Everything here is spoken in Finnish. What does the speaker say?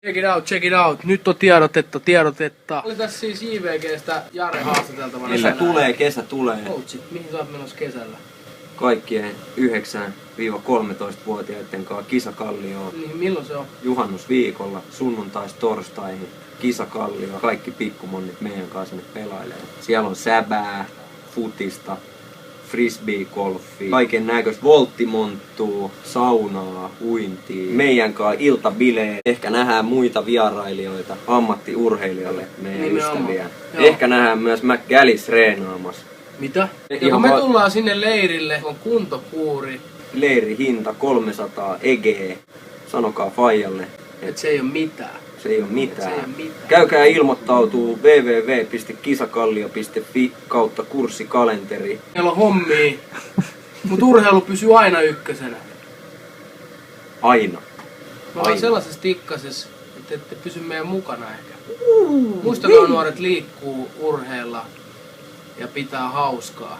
Check it out. Nyt on tiedotetta. Oli tässä siis JVGstä Jare haastateltavana. Kesä tulee. Coachi, mihin sä oot menossa kesällä? Kaikkien 9-13-vuotiaiden kanssa kisakallioon. Niin, milloin se on? Juhannusviikolla, sunnuntais torstaihin. Kisakallio, kaikki pikkumonnit meidän kanssa sinne pelailee. Siellä on säbää, futista, frisbee-golfia, kaiken näköistä volttimonttua, saunaa, uintia. Meidän kanssa iltabileet. Ehkä nähdään muita vierailijoita, ammattiurheilijoille, meidän ystäviä. Ehkä nähdään myös McGallis reenaamassa. Mitä? Ja kun me tullaan sinne leirille, on kuntokuuri. Leirihinta 300 EG. Sanokaa faijalle. Et se ei oo mitään. Se ei oo mitään. Käykää ilmoittautuu www.kisakallio.fi kautta kurssikalenteri. Meillä on hommia, mut urheilu pysyy aina ykkösenä. Aina. Me ollaan sellaisessa tikkasessa, että ette pysy meidän mukana ehkä. Muistakaa nuoret liikkuu, urheilla ja pitää hauskaa.